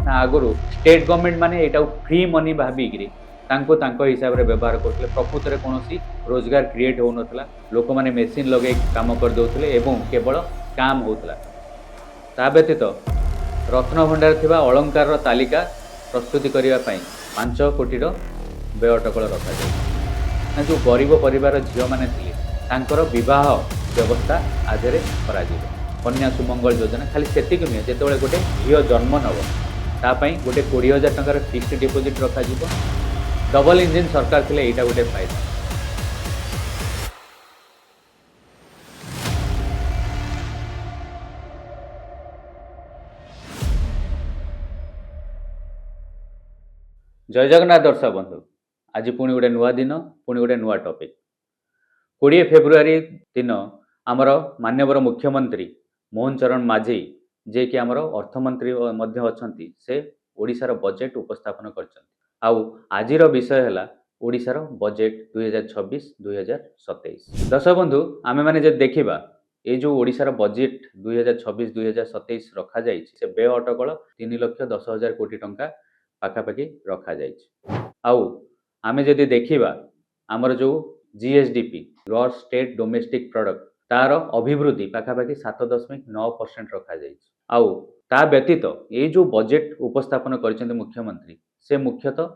ना आगुरी state government माने एटा free money भाबिकी हिसाब से व्यवहार करते प्रकृत में कौन रोजगार क्रिएट हो नाला लोक मैंने मेसीन लगे काम करदे केवल काम होता ता व्यतीत रत्न भंडार थिबा अलंकार तालिका प्रस्तुति करने 5 कोटी व्यय अटकल रखा जो गरीब परिवार झील मैंने तांकर विवाह व्यवस्था आधे कन्या सुमंगल योजना खाली सेतिक नुहे जो गोटे झील जन्म नब तापाई गोटे 20,000 टंकार फिक्स्ड डिपोजिट रखा डबल इंजिन सरकार थिले एटा गोटे फायदा। जय जगन्नाथ दर्शक बंधु आज पुणी गोटे नुआ दिन पुणी गोटे नुआ टॉपिक 20 फेब्रुआरी दिन आमर माननीय मुख्यमंत्री मोहन चरण माझी जे कि आमर अर्थमंत्री अच्छी से ओडिशार बजेट उपस्थापन कर आजिर विषय है ओडिशार बजेट 2026-2027। दर्शक बंधु आमे माने जे देखिबा ये जो ओडिशार बजेट 2026-2027 रखा जाइछि से व्यय अटकल 3,10,000 कोटी टंका पाखापाखि रखा जाइछि। आउ आमे जदि देखिबा आमर जो GSDP gross state domestic product तार अभिवृद्धि पाखापाखि 7.9% रखा जाइछि। आउ ता व्यतीत ये जो बजेट उपस्थापन करिसेंति मुख्यमंत्री से मुख्यतः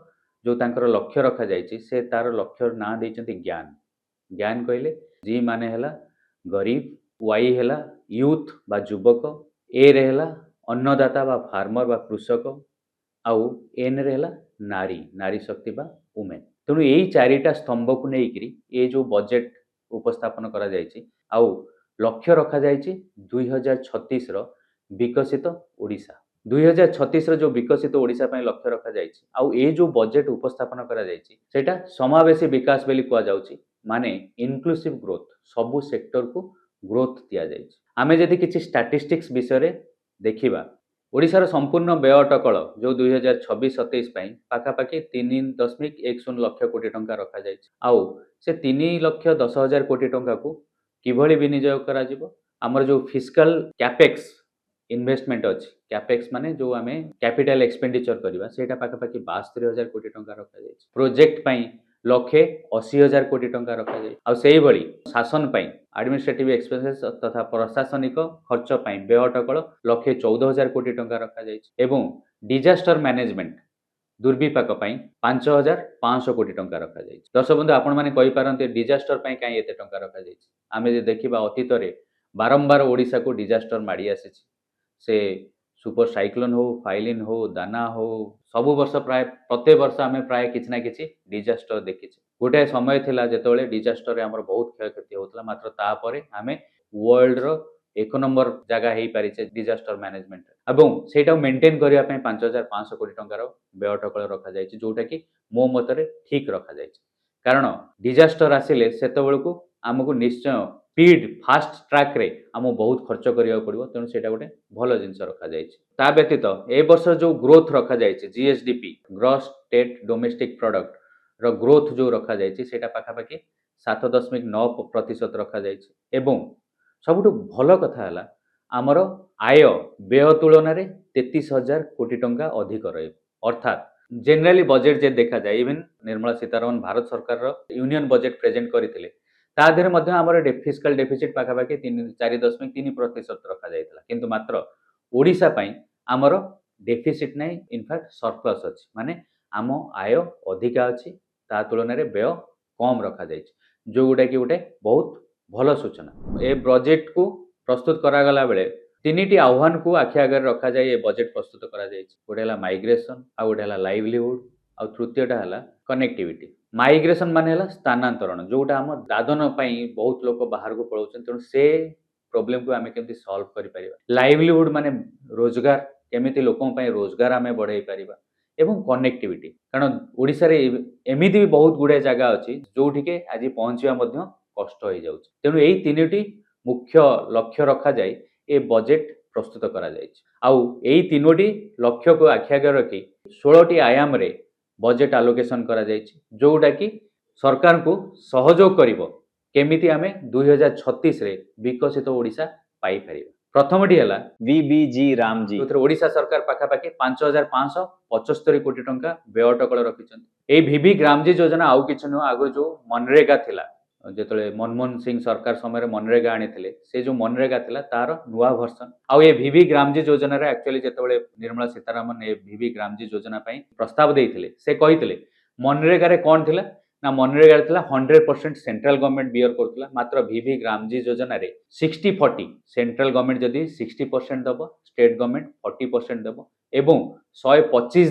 जो तांकर लक्ष्य रखा जाइछि से तार लक्ष्य ना दैछंति ज्ञान ज्ञान कहले जी माने हला गरीब वाई हला यूथ बा युवक ए रे हला अन्नदाता बा फार्मर बा कृषक आउ एन रे हला नारी नारी शक्ति बा वुमेन तेणु यही चारिटा स्तंभ को लेकर ये जो बजेट उपस्थापन करा जाइछि आउ लक्ष्य रखा जाइछि 2036 रो विकसित ओडिशा 2036 रो जो विकसित ओडिशा पय लक्ष्य रखा जाइछि आउ ये जो बजेट उपस्थापन करा जाइछि सेटा समावेशी विकास बेली कुआ जाउछि माने इनक्लूसिव ग्रोथ सबु सेक्टर को ग्रोथ दिया जाइछि। आमे जदि किछि स्टैटिस्टिक्स विषय रे देखिबा ओडिशार संपूर्ण व्यय अटकल जो 2026-27 पाखापाखि 3.10 लक्ष कोटी टंका रखा जाइछि आउ से 3,10,000 कोटी टंका को किभली विनियोग करा जिवो हमर जो फिस्कल कैपेक्स इन्वेस्टमेंट अच्छी कैपेक्स माने जो आमे कैपिटल एक्सपेंडिचर करबा सेटा पाखापाखि 72,000 कोटी टंका रखा जाइछि। प्रोजेक्ट पई 1,80,000 कोटी टंका रखा जाइछि आउ सेही भली शासन पई एडमिनिस्ट्रेटिव एक्सपेंसेस तथा प्रशासनिक खर्च पई व्यय अटकल 1,14,000 कोटी टंका रखा जाइछि एवं डिजास्टर मैनेजमेंट दुर्विपाक पई 5,500 कोटी टंका रखा जाइछि। दर्शक बंधु आपण माने कहि पारंते डिजास्टर पई काई एते टंका रखा जाइछि आमे जे देखिबा अतीत रे बारंबार ओडिशा को डिजास्टर माडी आसीछि से सुपर साइक्लोन हो फाइलिन हो दाना हो सबु वर्ष प्राय प्रत्येक वर्ष आमे प्राय किछि ना किछि डिजास्टर देखिछि। गोटे समय थिला जेतोले डिजास्टर रे हमर बहुत क्षयक्षति होतला मात्र तापरे आमे वर्ल्ड रो 1 नंबर जगह हेई पारिछे डिजास्टर मैनेजमेंट एवं सेटा मेंटेन करिया पय 5,500 कोटी टंकार व्यय अटकल रखा जाइछि जोटा कि मो मतरे ठीक रखा जाइछि कारण डिजास्टर आसिले सेतबेलको हमकु निश्चय स्पीड फास्ट ट्रैक रे हमो बहुत खर्च करिया पड़िबो तेणु सेटा गोटे भलो जिंस रखा जाइछि। ता व्यतीत ए वर्ष जो ग्रोथ रखा जाइछि GSDP gross state domestic product रो ग्रोथ जो रखा जाइछि सेटा पाखापाखि 7.9% रखा जाइछि एवं सबुठु भलो कथा हला आमर आय व्यय तुलन रे 33,000 कोटी टंका अधिक रहे अर्थात जनरली बजेट जे देखा जाए इवन निर्मला सीतारमण भारत सरकार रो यूनियन बजेट प्रेजेंट करथिले ता देहरे मध्ये हमर फिस्कल डेफिसिट पाखापाखि 4.3% रखा जाइतला किंतु मात्र ओडिशा पई हमर डेफिसिट नै इनफैक्ट सरप्लस अछि माने आम आय अधिका अछि ता तुलन रे व्यय कम रखा जाइछि जो गुडा कि गुटे बहुत भलो सूचना। ए बजेट को प्रस्तुत करा गला बेले तीनिटी आह्वान को आखि आगे रखा जाए बजेट प्रस्तुत करा जाइछि गोटे हला माइग्रेशन आ गोटे हला लाइवलीहुड आ तृतीयटा हला कनेक्टिविटी। माइग्रेशन माने हला स्थानांतरण जोटा हम दादन पई बहुत लोक बाहर को पळौछन तेणु से प्रॉब्लम को आमे केमति सॉल्व करि परिबा। लाइवलीहुड माने रोजगार केमिति लोकन पई रोजगार आमे बढ़ाई परिबा एवं कनेक्टिविटी कारण ओडिसा रे एमिति भी बहुत गुडे जगह अछि जोठी के आज पहुंचिबा मध्ये कष्ट हो जाउछि तेणु एही तीनोटी मुख्य लक्ष्य रखा जाए ए बजेट प्रस्तुत करा जाइछि आउ एही तीनोटी लक्ष्य को आखि आगे रखी 16टी आयाम रे बजेट आलोकेशन करा जाइछि जोटा कि सरकार को सहयोग करिवो केमिति आमे 2036 रे विकसित ओडिशा पाई परिबा। प्रथमटी है VBG रामजी जो ओडिशा सरकार पाखापाखि 5,575 कोटी टंका व्यय अटकल रखिछन। ए VB ग्रामजी योजना आउ किछ नुह आगु जो मनरेगा थिला जेतले मनमोहन सिंह सरकार समय मनरेगा आनिथिले से जो मनरेगा थिला तार नुआ वर्सन आउ ए VB ग्रामजी योजना रे एक्चुअली जेतबेले निर्मला सीतारामन ए VB ग्रामजी योजना पई प्रस्ताव देइथिले से कहिथिले मनरेगा रे कोन थिला ना मनरेगा रे थिला 100% सेंट्रल गवर्नमेंट बियर करथिला मात्र VB ग्रामजी योजना रे 60-40 सेंट्रल गवर्नमेंट जदी 60% दबो स्टेट गवर्नमेंट 40% दबो एवं 125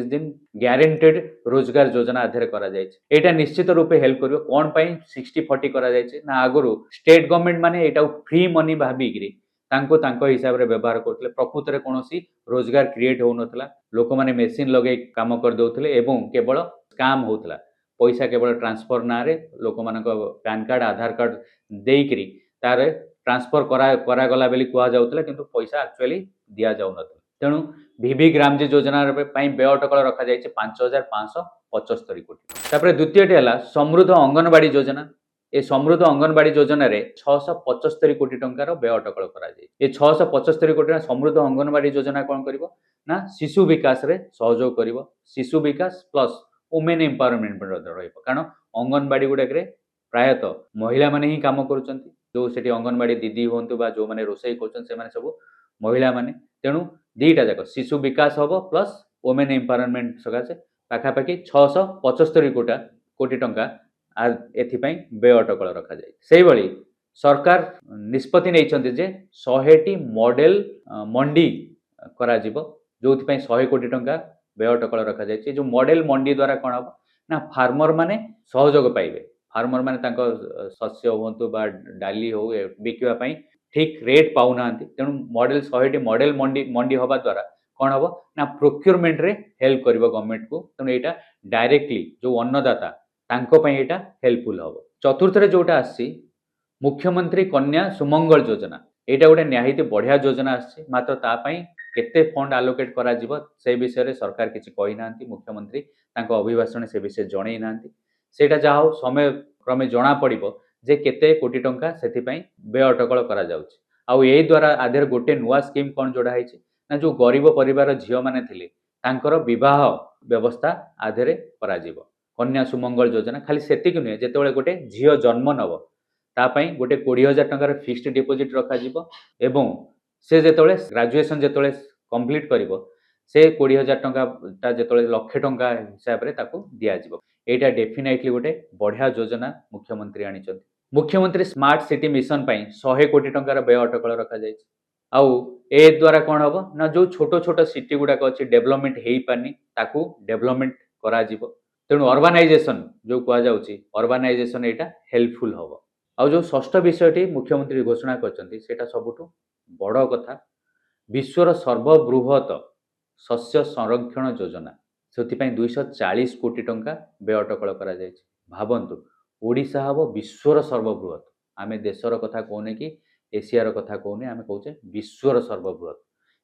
दिन ग्यारंटेड रोजगार योजना आधार करा जायछि। एटा निश्चित रूपे हेल्प करियो कोन पई 60-40 करा जायछि ना आगुरु स्टेट गवर्नमेंट माने एटा फ्री मनी भाबिगिरी तांको हिसाब रे व्यवहार करथिले प्रकृत रे कोनोसी रोजगार क्रिएट होउनथला लोक माने मेसिन लगे काम कर दउथिले एवं केवल स्कैम होउथला पैसा केवल ट्रांसफर ना रे लोक मानक पैन कार्ड आधार कार्ड देइकरी तारे ट्रांसफर करा गला बेली कुआ जाउथला किंतु पैसा एक्चुअली दिया जाउ नथला तेणु VB ग्रामजी योजना व्यय अटकल रखा जाए 5,575 कोटी। तापर द्वितीयटी है समृद्ध अंगनवाड़ी योजना ए समृद्ध अंगनवाड़ी योजना रे 675 कोटी टंकार व्यय अटकल करा जाए। ए 675 कोटी समृद्ध अंगनवाड़ी योजना कौन करिवो ना शिशु विकास रे सहयोग करिवो शिशु विकास प्लस वुमेन एम्पावरमेंट रहिबो कारण अंगनवाड़ी गुडा रे प्रायतः महिला माने ही काम करूचंती जो सेठी अंगनवाड़ी दीदी होंतु बा जो माने रोसई करचन से माने सब महिला माने तेणु दीटा जाक शिशु विकास हम प्लस वुमेन एम्पावरमेंट सकाशे पाखापाखि 675 कोटी टंका एथिपाई व्यय अटकल रखा जाए। से भली सरकार निष्पत्ति नहीं जे 100टी मॉडल मंडी करा जिवो जोथि 100 कोटी टंका व्यय अटकल रखा जाए। जो मॉडल मंडी द्वारा कौन हम ना फार्मर माने सहयोग पाइबे फार्मर माने तांको शस्य होंतु बा डाली हो बिकिबा पई ठीक रेट पाऊना तेणु मॉडल 100टी मॉडल मंडी हवा द्वारा कौन हम ना प्रोक्योरमेंट रे हेल्प करिवो गवर्नमेंट को तेणु एटा डायरेक्टली जो अन्नदाता तांको पई एटा हेल्पफुल हम। चतुर्थ रे जोटा आसी मुख्यमंत्री कन्या सुमंगल योजना एटा गोटे निहायती बढ़िया योजना आसी मात्र ता पई केते फंड आलोकेट करा जिवो से विषय रे सरकार किछि कहि नांती मुख्यमंत्री तांको अभिभाषण से विषय जणै नांती सेटा जाहो समय क्रमे जणा पड़िबो जे केते कोटी टंका सेथि पई व्यय अटकल करा जाउछि। आउ एई द्वारा आधर गोटे नुआ स्कीम कोन जोड़ा हैछि ना जो गरीब परिवार झियो माने थिले तांकर विवाह व्यवस्था आधरे करा जिवो कन्या सुमंगल योजना खाली सेतिक नुहे जेतेबेले गोटे झियो जन्म नब ता पई गोटे 20,000 टंकार फिक्स्ड डिपोजिट रखा जिवो एवं से जेतेबेले ग्रेजुएशन जेतेबेले कंप्लीट करिवो से 20,000 टंका ता जेतेबेले लक्ष टंका हिसाब रे ताको दिया जिवो। एटा डेफिनेटली गोटे बढ़िया योजना मुख्यमंत्री आनिचंती। मुख्यमंत्री स्मार्ट सिटी मिशन पई 100 कोटी टंकार व्यय अटकल रखा जाए। आउ ए द्वारा कौन हम ना जो छोट छोट सिटी गुड़ाक अच्छी डेभलपमेंट हो पारनी ताकू डेभलपमेंट करा जिवो तेणु अर्बानाइजेशन जो कह जाउची अर्बानाइजेशन एटा हेल्पफुल हम। आउ जो षष्ठ विषयटी मुख्यमंत्री घोषणा करचंती सेटा सबुठु बड़ कथा विश्वर सर्वबृहत शस्य संरक्षण योजना से 240 कोटी टंका व्यय अटकल करा जाए। भावंतु ओडिशा हम विश्वर सर्वबृहत आमे देशर कथा कहने कि एशियार कथा कहने आमे कहूचे विश्वर सर्वबृहत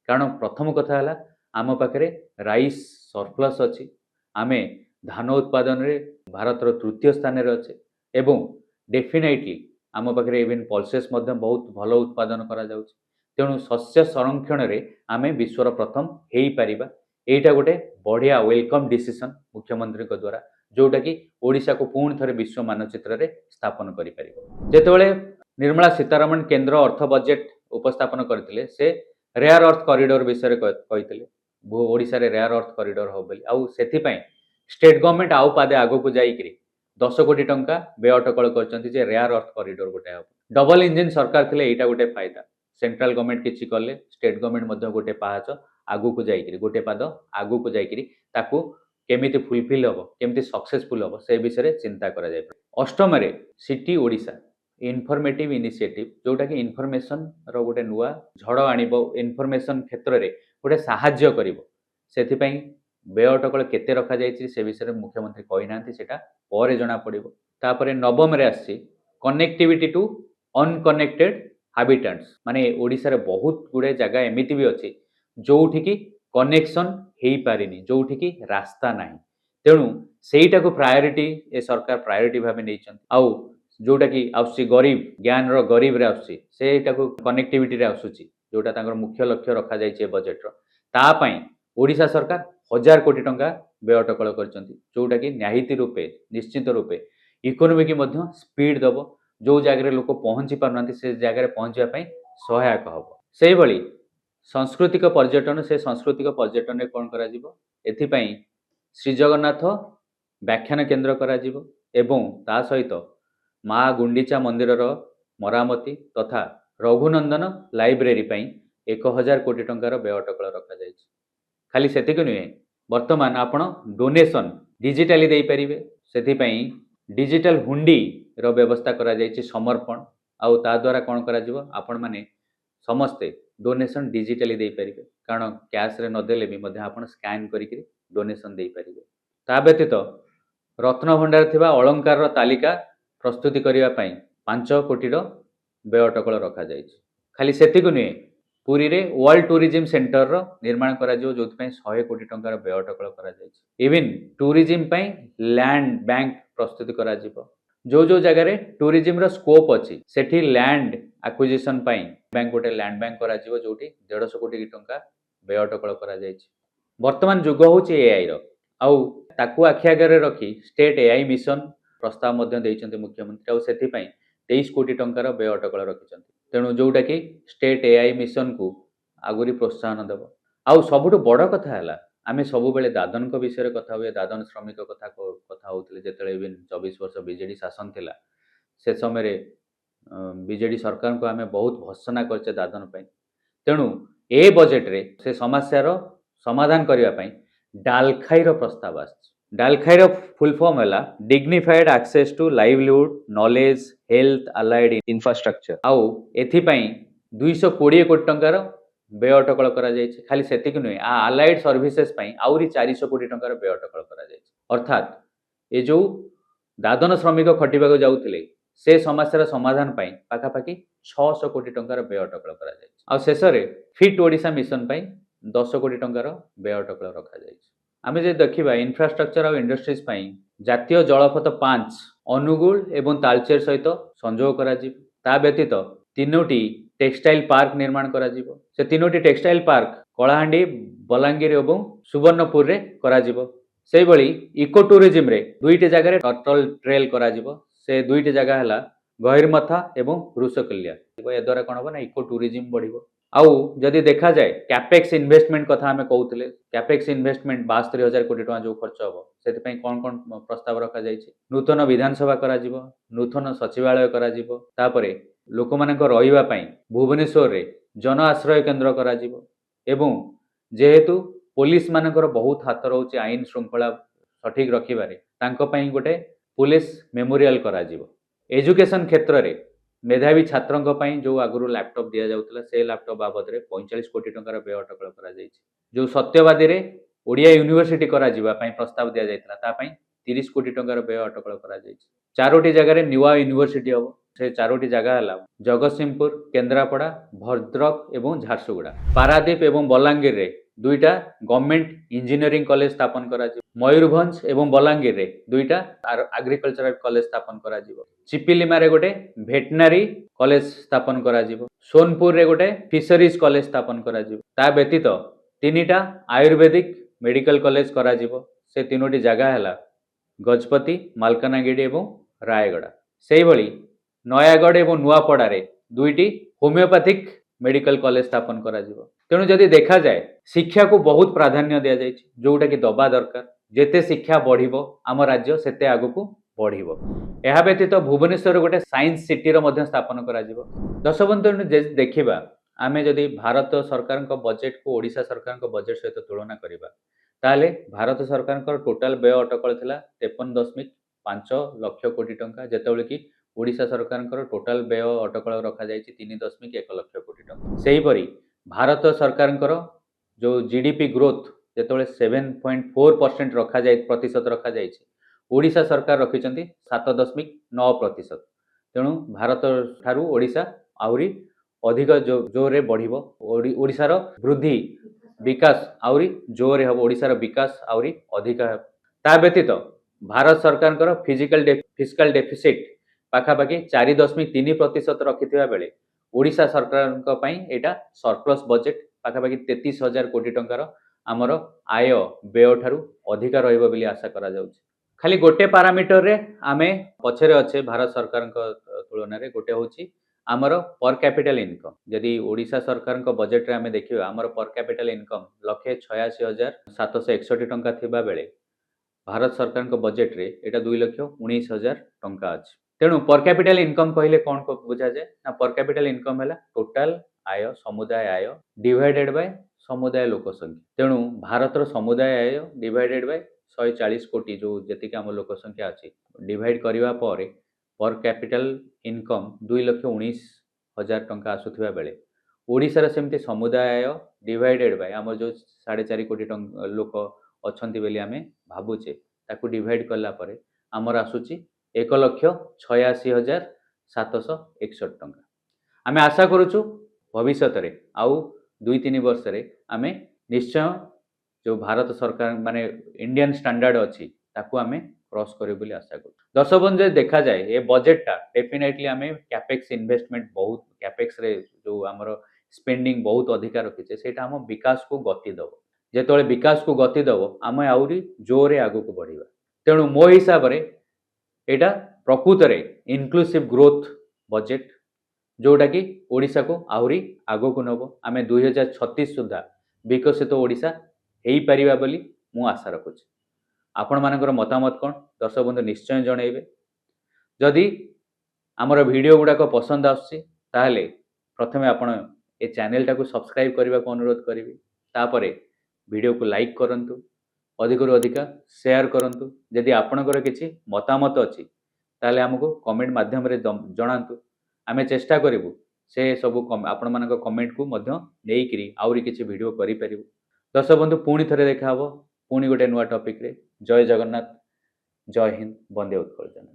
कारण प्रथम कथा है आम पाखे राइस सरप्लस अच्छी आमे धान उत्पादन रे भारतर तृतीय स्थान रे अच्छे एवं डेफिनेटली आम पाखे इवेन पल्सेस बहुत भल उत्पादन करा जाउछि तेणु शस्य संरक्षण रे आमे विश्वर प्रथम हेई पारिबा एटा गोटे बढ़िया वेलकम डिसीजन मुख्यमंत्री द्वारा जोटा कि ओडिशा को पुणी थे विश्व मानचित्र रे स्थापन करि परिबो। जेतेबेले निर्मला सीतारमण केंद्र अर्थ बजेट उपस्थापन करथिले से रेयर अर्थ कॉरिडोर विषय कहिथिले ओडिशा रे रेयर अर्थ कॉरिडोर हो बोली आउ सेथि पई स्टेट गवर्नमेंट आउ पादे आगो को जाईकरी 10 कोटी टंका व्यय अटकल करचंती जे रेयर अर्थ कॉरिडोर गोटे हो डबल इंजन सरकार थिले एटा गोटे फायदा सेंट्रल गवर्नमेंट किछि कले स्टेट गवर्नमेंट मध्य गोटे पाहाच आगु को जाईकरी गोटे पाद आगु को जाईकरी ताकू केमिति फुलफिल हम केमिति सक्सेसफुल हम से विषय रे चिंता करा जाय। अष्टम रे सिटी ओडिशा इनफॉर्मेटिव इनिशिएटिव जोटा कि इनफॉरमेशन रो गोटे नुआ झड़ आनिबो इनफॉरमेशन क्षेत्र रे गोटे साहाय्य करिवो सेथि पई व्यय अटकल केते रखा जायछि से विषय रे मुख्यमंत्री कहि नांती सेटा परे जणा पड़िबो। तापरे नवम रे आसी कनेक्टिविटी टू अनकनेक्टेड हैबिटेंट्स माने ओडिशा रे बहुत गुडे जगह एमिति भी अछि जोठी की कनेक्शन हेई पारिनी जोठी की रास्ता नाही तेणु सेईटा को प्रायोरिटी ए सरकार प्रायोरिटी भाबे नैछन आउ जोटा कि आसुची गरीब ज्ञान रो गरीब रे आसुची सेटा को कनेक्टिविटी रे आसुची जोटा तांकर मुख्य लक्ष्य रखा जाइछे बजेट रो ता पई ओडिशा सरकार 1000 कोटी टंका व्यय अटकल करचंती जोटा कि न्यायिती रूपे निश्चित रूपे इकोनॉमी की मध्य स्पीड दबो जो जगह लोक पहुंची पारनांती से जगह पहुंचवा पई सहायक हबो सेही भली सांस्कृतिक पर्यटन से सांस्कृतिक पर्यटन कोन करा जिवो एथि पई श्री जगन्नाथ व्याख्यान केन्द्र करा जिवो एवं ता सहित माँ गुंडीचा मंदिर मरामती तथा रघुनंदन लाइब्रेरी पई 1000 कोटी टंकार व्यय अटकल रखा जाइछि खाली सेतिक नुहे वर्तमान आपण डोनेशन डिजिटली दे परिबे सेति पई डिजिटल हुंडी रो व्यवस्था करा जाइछि समर्पण आउ ता द्वारा कोन करा जिवो आपण माने समस्ते डोनेशन डिजिटली दे परिबे कारण कैश रे न देले भी मध्य आपण स्कैन करिकरी डोनेशन दे परिबे ता व्यतीत रत्न भंडार थिबा अलंकार रो तालिका प्रस्तुति करिया पई 5 कोटी रो व्यय अटकल रखा जाइछि खाली सेतिक नुहे पुरी रे वर्ल्ड टूरिज्म सेंटर रो निर्माण करा जो जोथ पई 100 कोटी टंकार व्यय अटकल करा जाइछि इवन टूरिज्म पई लैंड बैंक प्रस्तुति करा जिवो जो जगह रे टूरिज्म रो स्कोप अछि सेठी लैंड एक्विजिशन पई बैंक गोटे लैंड बैंक करा जिवो जोटी 150 कोटी टंका व्यय अटकल करा जाइछि वर्तमान जुग होछि एआई रो आउ ताकू आखि आगे रखी स्टेट एआई मिशन प्रस्ताव मध्य देइचंती मुख्यमंत्री आउ सेथि पई 23 कोटी टंकार व्यय अटकल रखिचंती तेणु जोटा कि स्टेट एआई मिशन को आगुरी प्रोत्साहन देव आउ सबुठु बड़ कथा है आम सब बेले दादन विषय कथा हुए दादन श्रमिक कथा होते जिते 24 वर्ष बीजेडी शासन थिला से समय बीजेडी सरकार को आम बहुत भर्सना करचे दादन पे तेणु ए बजेट रे से समस्यार समाधान करने डालखाई प्रस्ताव आस डालखाई फुल फॉर्म है dignified access to livelihood knowledge health allied infrastructure आउ एथिपाई 220 कोटी टंकार व्यय अटकल करा जाइछे खाली सेतिक नुहे आ अलाइड सर्विसेज पई आउरी 400 कोटी टंकार व्यय अटकल करा जाइछे अर्थात ए जो दादन श्रमिक खटिबा जाउथिले से समस्यार समाधान पई पाखापाखि 600 कोटी टंकार व्यय अटकल करा जाइछे आ शेष रे फिट ओडिशा मिशन पई 10 कोटी टंकार व्यय अटकल रखा जाइछे आमे जे देखिबा इंफ्रास्ट्रक्चर और इंडस्ट्रीज पई जातीय जलपथ 5 अनुगुल एवं तालचेर सहित संजोग करा जिवो ता व्यतीत 3टी टेक्सटाइल पार्क निर्माण करा जिवो से 3टी टेक्सटाइल पार्क कलाहांडी बलांगीर एवं सुवर्णपुर रे करा जिवो सेही भली इको टूरिज्म रे 2टी जगह रे टर्टल ट्रेल करा जिवो से 2टी जगह हला गहिरमथा एवं रुषकल्या ए द्वारा कोन हो ना इको टूरिज्म बढ़िबो आउ जदि देखा जाए कैपेक्स इन्वेस्टमेंट कथा आमे कहउतले कैपेक्स इन्वेस्टमेंट 72,000 कोटी टका जो खर्च हो सेति पई कोन कोन प्रस्ताव रखा जाइछि नूतन विधानसभा करा जिवो नूतन सचिवालय करा जिवो तापरे लोक मानक रहिबा पई भुवनेश्वर रे जन आश्रय केन्द्र करा जिवो एवं जेहेतु पुलिस मानकर बहुत हाथ रहउछि आईन श्रृंखला सठिक रखिबारे तांको पई गोटे पुलिस मेमोरियल करा जिवो एजुकेशन क्षेत्र रे मेधावी छात्रों जो आगु लैपटॉप दि जाऊला से लैपटॉप बाबद में 45 कोटी टंकार व्यय अटकल करा जो सत्यवादी रे ओडिया यूनिवर्सिटी करा जिबा पई प्रस्ताव दिया जायतला ता पई 30 कोटी टंकार व्यय अटकल करा चारोटी जगह नुआ यूनिवर्सिटी हम से चारोटी जगह है जगतसिंहपुर केन्द्रापड़ा भद्रक एवं झारसुगुड़ा पारादीप एवं बलांगीर रे 2टा गवर्नमेंट इंजीनियरिंग कॉलेज स्थापन करा मयूरभंज एवं बलांगीर रे 2टा एग्रीकल्चरल कॉलेज स्थापन करा चिपिलिमा रे गोटे भेटनारी कॉलेज स्थापन करा सोनपुर रे गोटे फिशरीज कॉलेज स्थापन करा ता व्यतीत 3टा आयुर्वेदिक मेडिकल कॉलेज करा से 3टी जगह है गजपति मालकानगिरी एवं रायगड़ा से भली नयागढ़ एवं नुआपड़ा रे 2टी होमियोपैथिक मेडिकल कॉलेज स्थापन करा तेणु जदि देखा जाए शिक्षा को बहुत प्राधान्य दि जाए जोटा कि दबा दरकार जेते शिक्षा बढ़िबो आम राज्य सेते आगु को बढ़िबो एहा व्यतीत भुवनेश्वर गोटे साइंस सिटी रो मध्य स्थापन करा दर्शक बंधु देखिबा आमे जदि भारत सरकार बजेट को ओडिशा सरकार बजेट सहित तुलना करिबा ताले भारत सरकार टोटाल व्यय अटकल थिला 53.5 लाख कोटी टंका जेतेबेले कि ओडिशा सरकार टोटाल व्यय अटकल रखा जाइछि 3.1 लाख कोटी टंका सेही परी भारत सरकार जो जीडीपी ग्रोथ जेतेबेले 7.4% रखा जाय प्रतिशत रखा जाइछि ओडिशा सरकार रखिचंती 7.9% तेणु भारत ठारू ओडिशा आउरी अधिक जोरे बढ़िबो ओडिशार वृद्धि विकास आउरी जोरे हबो ओडिशार विकास आउरी अधिक ता व्यतीत भारत सरकार फिजिकल फिस्कल डेफिसिट ପାଖାପାଖି 4.3% ରଖିଥିବା ବେଳେ ଓଡ଼ିଶା ସରକାରଙ୍କ ପାଇଁ ଏଇଟା ସରପ୍ଲସ୍ ବଜେଟ୍ ପାଖାପାଖି 33,000 କୋଟି ଟଙ୍କାର ଆମର ଆୟ ବ୍ୟୟ ଠାରୁ ଅଧିକା ରହିବ ବୋଲି ଆଶା କରାଯାଉଛି। ଖାଲି ଗୋଟେ ପାରାମିଟରରେ ଆମେ ପଛରେ ଅଛେ ଭାରତ ସରକାରଙ୍କ ତୁଳନାରେ। ଗୋଟେ ହେଉଛି ଆମର ପର୍ କ୍ୟାପିଟାଲ ଇନକମ୍। ଯଦି ଓଡ଼ିଶା ସରକାରଙ୍କ ବଜେଟରେ ଆମେ ଦେଖିବା ଆମର ପର୍ କ୍ୟାପିଟାଲ ଇନକମ୍ 1,86,761 ଟଙ୍କା ଥିବା ବେଳେ ଭାରତ ସରକାରଙ୍କ ବଜେଟରେ ଏଇଟା 2,19,000 ଟଙ୍କା ଅଛି। ତେଣୁ ପର୍ କ୍ୟାପିଟାଲ ଇନକମ୍ କହିଲେ କ'ଣ ବୁଝାଯାଏ ନା ପର୍ କ୍ୟାପିଟାଲ ଇନକମ୍ ହେଲା ଟୋଟାଲ ଆୟ ସମୁଦାୟ ଆୟ ଡିଭାଇଡେଡ୍ ବାଇ ସମୁଦାୟ ଲୋକ ସଂଖ୍ୟା। ତେଣୁ ଭାରତର ସମୁଦାୟ ଆୟ ଡିଭାଇଡେଡ୍ ବାଇ 140 କୋଟି ଯେଉଁ ଯେତିକି ଆମ ଲୋକ ସଂଖ୍ୟା ଅଛି ଡିଭାଇଡ୍ କରିବା ପରେ ପର୍ କ୍ୟାପିଟାଲ ଇନକମ୍ 2,19,000 ଟଙ୍କା ଆସୁଥିବା ବେଳେ ଓଡ଼ିଶାର ସେମିତି ସମୁଦାୟ ଆୟ ଡିଭାଇଡେଡ୍ ବାଇ ଆମର ଯେଉଁ 4.5 କୋଟି ଲୋକ ଅଛନ୍ତି ବୋଲି ଆମେ ଭାବୁଛେ ତାକୁ ଡିଭାଇଡ୍ କଲା ପରେ ଆମର ଆସୁଛି 1,86,761 ଟଙ୍କା। ଆମେ ଆଶା କରୁଛୁ ଭବିଷ୍ୟତରେ ଆଉ 2-3 ବର୍ଷରେ ଆମେ ନିଶ୍ଚୟ ଯେଉଁ ଭାରତ ସରକାର ମାନେ ଇଣ୍ଡିଆନ୍ ଷ୍ଟାଣ୍ଡାର୍ଡ ଅଛି ତାକୁ ଆମେ କ୍ରସ୍ କରିବୁ ବୋଲି ଆଶା କରୁଛୁ। ଦର୍ଶକ ବନ୍ଧୁ ଯଦି ଦେଖାଯାଏ ଏ ବଜେଟଟା ଡେଫିନେଟଲି ଆମେ କ୍ୟାପେକ୍ସ ଇନଭେଷ୍ଟମେଣ୍ଟ ବହୁତ କ୍ୟାପେକ୍ସରେ ଯେଉଁ ଆମର ସ୍ପେଣ୍ଡିଂ ବହୁତ ଅଧିକା ରଖିଛେ ସେଇଟା ଆମ ବିକାଶକୁ ଗତି ଦେବ। ଯେତେବେଳେ ବିକାଶକୁ ଗତି ଦେବ ଆମେ ଆହୁରି ଜୋରରେ ଆଗକୁ ବଢ଼ିବା। ତେଣୁ ମୋ ହିସାବରେ ଏଇଟା ପ୍ରକୃତରେ ଇନକ୍ଲୁସିଭ୍ ଗ୍ରୋଥ୍ ବଜେଟ୍ ଯେଉଁଟାକି ଓଡ଼ିଶାକୁ ଆହୁରି ଆଗକୁ ନେବ। ଆମେ 2036 ସୁଦ୍ଧା ବିକଶିତ ଓଡ଼ିଶା ହେଇପାରିବା ବୋଲି ମୁଁ ଆଶା ରଖୁଛି। ଆପଣମାନଙ୍କର ମତାମତ କ'ଣ ଦର୍ଶକ ବନ୍ଧୁ ନିଶ୍ଚୟ ଜଣାଇବେ। ଯଦି ଆମର ଭିଡ଼ିଓ ଗୁଡ଼ାକ ପସନ୍ଦ ଆସୁଛି ତାହେଲେ ପ୍ରଥମେ ଆପଣ ଏ ଚ୍ୟାନେଲଟାକୁ ସବସ୍କ୍ରାଇବ୍ କରିବାକୁ ଅନୁରୋଧ କରିବି। ତାପରେ ଭିଡ଼ିଓକୁ ଲାଇକ୍ କରନ୍ତୁ, ଅଧିକରୁ ଅଧିକା ସେୟାର କରନ୍ତୁ। ଯଦି ଆପଣଙ୍କର କିଛି ମତାମତ ଅଛି ତାହେଲେ ଆମକୁ କମେଣ୍ଟ ମାଧ୍ୟମରେ ଜଣାନ୍ତୁ। ଆମେ ଚେଷ୍ଟା କରିବୁ ସେ ସବୁ ଆପଣମାନଙ୍କ କମେଣ୍ଟକୁ ମଧ୍ୟ ନେଇକରି ଆହୁରି କିଛି ଭିଡ଼ିଓ କରିପାରିବୁ। ଦର୍ଶକ ବନ୍ଧୁ ପୁଣି ଥରେ ଦେଖା ହେବ ପୁଣି ଗୋଟେ ନୂଆ ଟପିକରେ। ଜୟ ଜଗନ୍ନାଥ, ଜୟ ହିନ୍ଦ, ବନ୍ଦେ ଉତ୍କଳ ଜନନୀ।